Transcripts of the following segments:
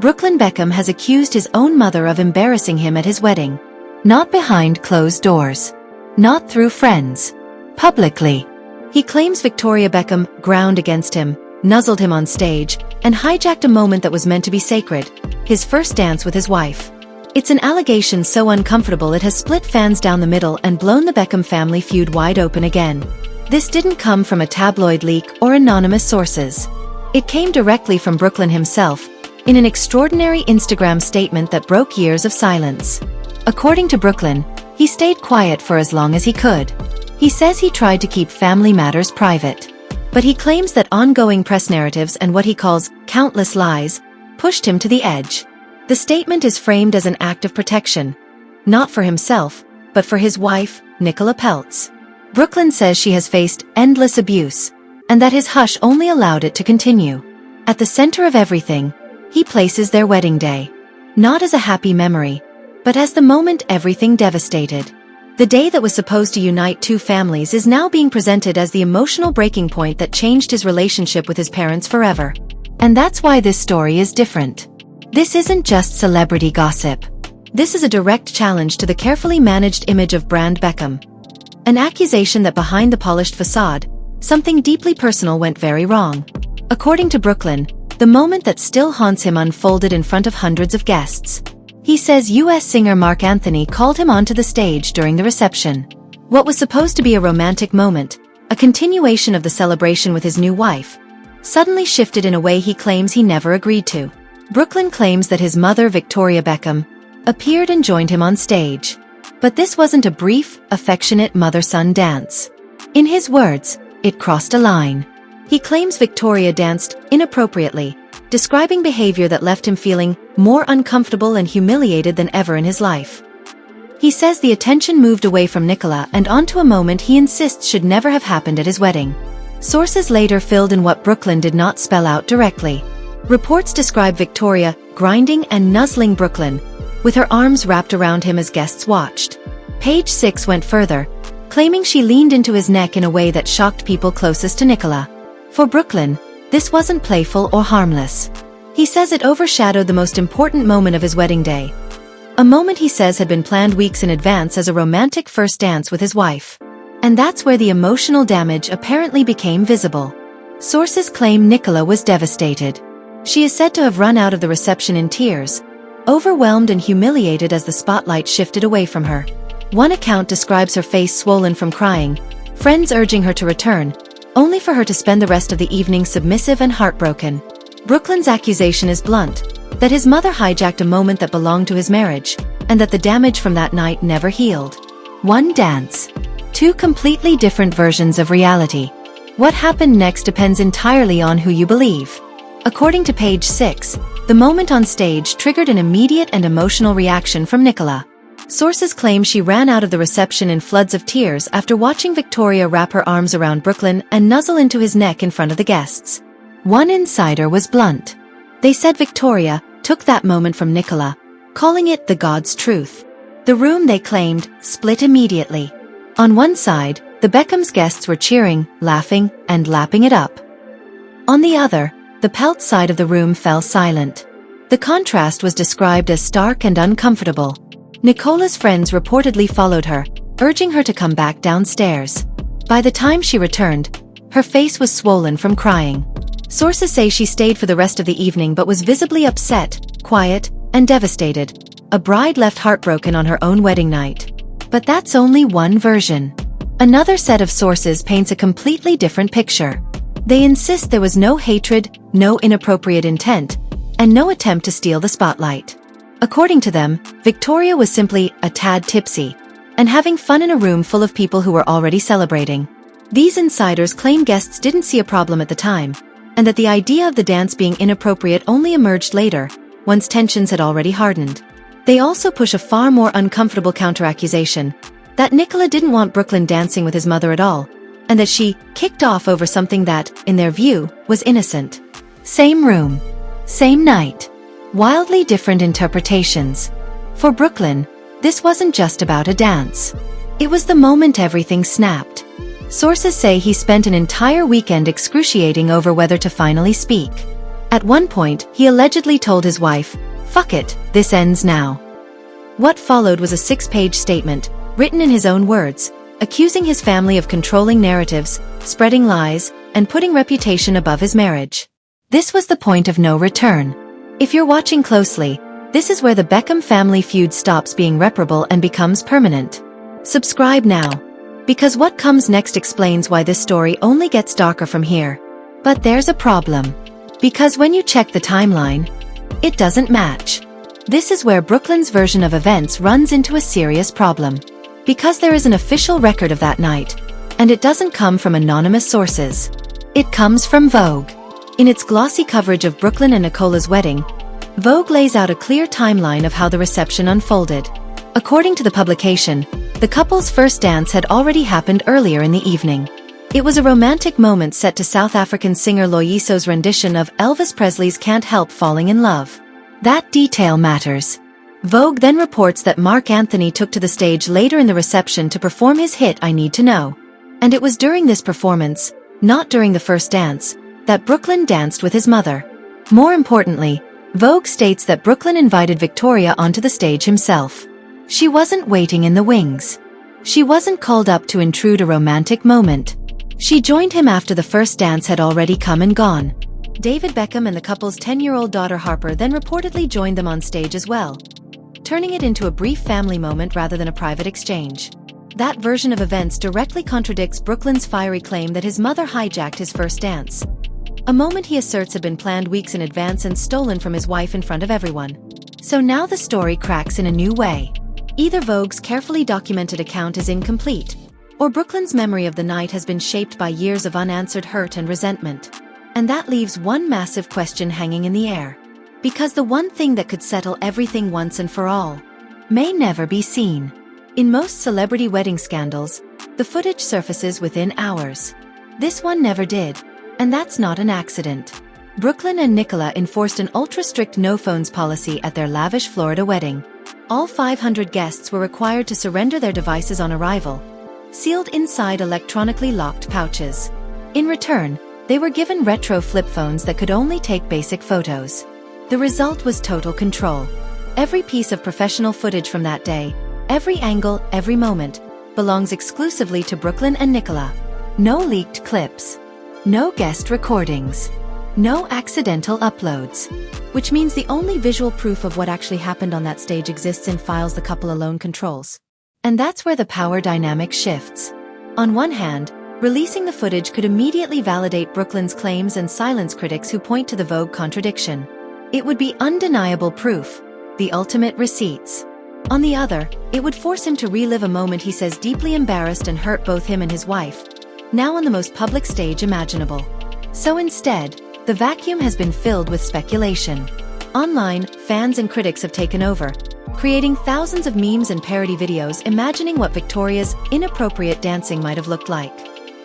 Brooklyn Beckham has accused his own mother of embarrassing him at his wedding. Not behind closed doors. Not through friends. Publicly. He claims Victoria Beckham ground against him, nuzzled him on stage, and hijacked a moment that was meant to be sacred, his first dance with his wife. It's an allegation so uncomfortable it has split fans down the middle and blown the Beckham family feud wide open again. This didn't come from a tabloid leak or anonymous sources. It came directly from Brooklyn himself, in an extraordinary Instagram statement that broke years of silence. According to Brooklyn, he stayed quiet for as long as he could. He says he tried to keep family matters private. But he claims that ongoing press narratives and what he calls countless lies pushed him to the edge. The statement is framed as an act of protection, not for himself, but for his wife, Nicola Peltz. Brooklyn says she has faced endless abuse, and that his hush only allowed it to continue. At the center of everything, he places their wedding day. Not as a happy memory, but as the moment everything devastated. The day that was supposed to unite two families is now being presented as the emotional breaking point that changed his relationship with his parents forever. And that's why this story is different. This isn't just celebrity gossip. This is a direct challenge to the carefully managed image of brand Beckham. An accusation that behind the polished facade, something deeply personal went very wrong. According to Brooklyn, the moment that still haunts him unfolded in front of hundreds of guests. He says U.S. singer Mark Anthony called him onto the stage during the reception. What was supposed to be a romantic moment, a continuation of the celebration with his new wife, suddenly shifted in a way he claims he never agreed to. Brooklyn claims that his mother, Victoria Beckham, appeared and joined him on stage. But this wasn't a brief, affectionate mother-son dance. In his words, it crossed a line. He claims Victoria danced inappropriately, describing behavior that left him feeling more uncomfortable and humiliated than ever in his life. He says the attention moved away from Nicola and onto a moment he insists should never have happened at his wedding. Sources later filled in what Brooklyn did not spell out directly. Reports describe Victoria grinding and nuzzling Brooklyn, with her arms wrapped around him as guests watched. Page 6 went further, claiming she leaned into his neck in a way that shocked people closest to Nicola. For Brooklyn, this wasn't playful or harmless. He says it overshadowed the most important moment of his wedding day. A moment he says had been planned weeks in advance as a romantic first dance with his wife. And that's where the emotional damage apparently became visible. Sources claim Nicola was devastated. She is said to have run out of the reception in tears, overwhelmed and humiliated as the spotlight shifted away from her. One account describes her face swollen from crying, friends urging her to return, only for her to spend the rest of the evening submissive and heartbroken. Brooklyn's accusation is blunt, that his mother hijacked a moment that belonged to his marriage, and that the damage from that night never healed. One dance. Two completely different versions of reality. What happened next depends entirely on who you believe. According to page 6, the moment on stage triggered an immediate and emotional reaction from Nicola. Sources claim she ran out of the reception in floods of tears after watching Victoria wrap her arms around Brooklyn and nuzzle into his neck in front of the guests. One insider was blunt. They said Victoria took that moment from Nicola, calling it the God's truth. The room, they claimed, split immediately. On one side, the Beckham's guests were cheering, laughing, and lapping it up. On the other, the Peltz side of the room fell silent. The contrast was described as stark and uncomfortable. Nicola's friends reportedly followed her, urging her to come back downstairs. By the time she returned, her face was swollen from crying. Sources say she stayed for the rest of the evening but was visibly upset, quiet, and devastated. A bride left heartbroken on her own wedding night. But that's only one version. Another set of sources paints a completely different picture. They insist there was no hatred, no inappropriate intent, and no attempt to steal the spotlight. According to them, Victoria was simply a tad tipsy, and having fun in a room full of people who were already celebrating. These insiders claim guests didn't see a problem at the time, and that the idea of the dance being inappropriate only emerged later, once tensions had already hardened. They also push a far more uncomfortable counter-accusation, that Nicola didn't want Brooklyn dancing with his mother at all, and that she kicked off over something that, in their view, was innocent. Same room. Same night. Wildly different interpretations. For Brooklyn, this wasn't just about a dance. It was the moment everything snapped. Sources say he spent an entire weekend excruciating over whether to finally speak. At one point, he allegedly told his wife, "Fuck it, this ends now." What followed was a 6-page statement, written in his own words, accusing his family of controlling narratives, spreading lies, and putting reputation above his marriage. This was the point of no return. If you're watching closely, this is where the Beckham family feud stops being reparable and becomes permanent. Subscribe now, because what comes next explains why this story only gets darker from here. But there's a problem. Because when you check the timeline, it doesn't match. This is where Brooklyn's version of events runs into a serious problem. Because there is an official record of that night, and it doesn't come from anonymous sources. It comes from Vogue. In its glossy coverage of Brooklyn and Nicola's wedding, Vogue lays out a clear timeline of how the reception unfolded. According to the publication, the couple's first dance had already happened earlier in the evening. It was a romantic moment set to South African singer Loyiso's rendition of Elvis Presley's Can't Help Falling in Love. That detail matters. Vogue then reports that Mark Anthony took to the stage later in the reception to perform his hit I Need to Know. And it was during this performance, not during the first dance, that Brooklyn danced with his mother. More importantly, Vogue states that Brooklyn invited Victoria onto the stage himself. She wasn't waiting in the wings. She wasn't called up to intrude a romantic moment. She joined him after the first dance had already come and gone. David Beckham and the couple's 10-year-old daughter Harper then reportedly joined them on stage as well, turning it into a brief family moment rather than a private exchange. That version of events directly contradicts Brooklyn's fiery claim that his mother hijacked his first dance. A moment he asserts had been planned weeks in advance and stolen from his wife in front of everyone. So now the story cracks in a new way. Either Vogue's carefully documented account is incomplete, or Brooklyn's memory of the night has been shaped by years of unanswered hurt and resentment. And that leaves one massive question hanging in the air. Because the one thing that could settle everything once and for all may never be seen. In most celebrity wedding scandals, the footage surfaces within hours. This one never did, and that's not an accident. Brooklyn and Nicola enforced an ultra-strict no-phones policy at their lavish Florida wedding. All 500 guests were required to surrender their devices on arrival, sealed inside electronically locked pouches. In return, they were given retro flip phones that could only take basic photos. The result was total control. Every piece of professional footage from that day, every angle, every moment, belongs exclusively to Brooklyn and Nicola. No leaked clips. No guest recordings. No accidental uploads. Which means the only visual proof of what actually happened on that stage exists in files the couple alone controls. And that's where the power dynamic shifts. On one hand, releasing the footage could immediately validate Brooklyn's claims and silence critics who point to the Vogue contradiction. It would be undeniable proof, the ultimate receipts. On the other, it would force him to relive a moment he says deeply embarrassed and hurt both him and his wife, now on the most public stage imaginable. So instead, the vacuum has been filled with speculation. Online, fans and critics have taken over, creating thousands of memes and parody videos imagining what Victoria's inappropriate dancing might have looked like.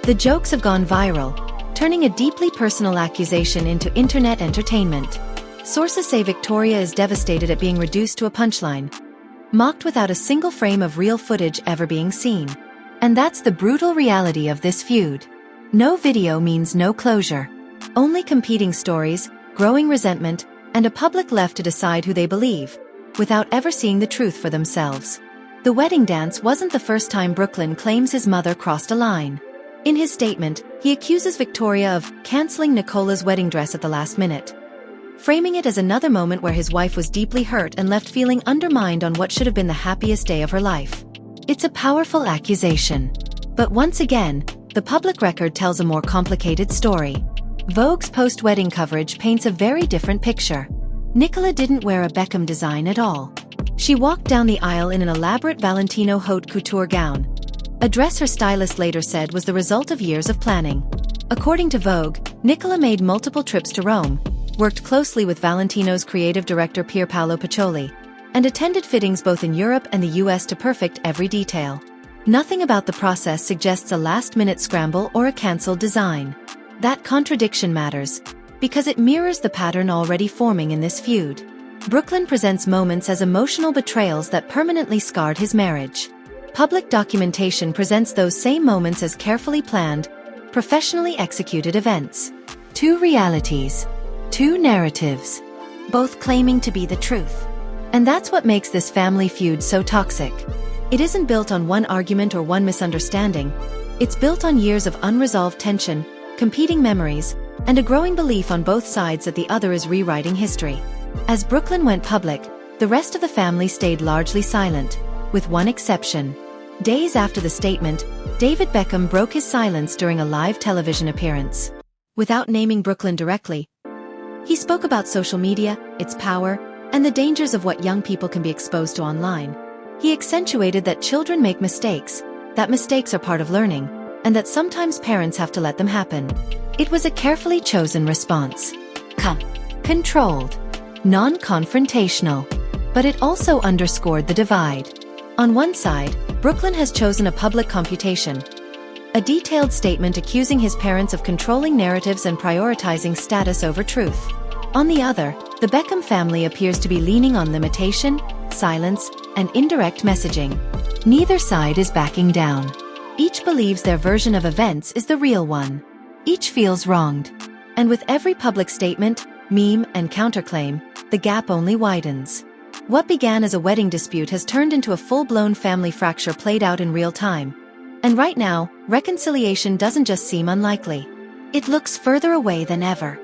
The jokes have gone viral, turning a deeply personal accusation into internet entertainment. Sources say Victoria is devastated at being reduced to a punchline, mocked without a single frame of real footage ever being seen. And that's the brutal reality of this feud. No video means no closure. Only competing stories, growing resentment, and a public left to decide who they believe, without ever seeing the truth for themselves. The wedding dance wasn't the first time Brooklyn claims his mother crossed a line. In his statement, he accuses Victoria of canceling Nicola's wedding dress at the last minute, framing it as another moment where his wife was deeply hurt and left feeling undermined on what should have been the happiest day of her life. It's a powerful accusation. But once again, the public record tells a more complicated story. Vogue's post-wedding coverage paints a very different picture. Nicola didn't wear a Beckham design at all. She walked down the aisle in an elaborate Valentino haute couture gown, a dress her stylist later said was the result of years of planning. According to Vogue, Nicola made multiple trips to Rome, worked closely with Valentino's creative director Pier Paolo Pacioli, and attended fittings both in Europe and the US to perfect every detail. Nothing about the process suggests a last-minute scramble or a cancelled design. That contradiction matters, because it mirrors the pattern already forming in this feud. Brooklyn presents moments as emotional betrayals that permanently scarred his marriage. Public documentation presents those same moments as carefully planned, professionally executed events. Two realities. Two narratives, both claiming to be the truth. And that's what makes this family feud so toxic. It isn't built on one argument or one misunderstanding. It's built on years of unresolved tension, competing memories, and a growing belief on both sides that the other is rewriting history. As Brooklyn went public, the rest of the family stayed largely silent, with one exception. Days after the statement, David Beckham broke his silence during a live television appearance. Without naming Brooklyn directly, he spoke about social media, its power, and the dangers of what young people can be exposed to online. He accentuated that children make mistakes, that mistakes are part of learning, and that sometimes parents have to let them happen. It was a carefully chosen response. Controlled. Non-confrontational. But it also underscored the divide. On one side, Brooklyn has chosen a public computation, a detailed statement accusing his parents of controlling narratives and prioritizing status over truth. On the other, the Beckham family appears to be leaning on limitation, silence, and indirect messaging. Neither side is backing down. Each believes their version of events is the real one. Each feels wronged. And with every public statement, meme, and counterclaim, the gap only widens. What began as a wedding dispute has turned into a full-blown family fracture played out in real time. And right now, reconciliation doesn't just seem unlikely. It looks further away than ever.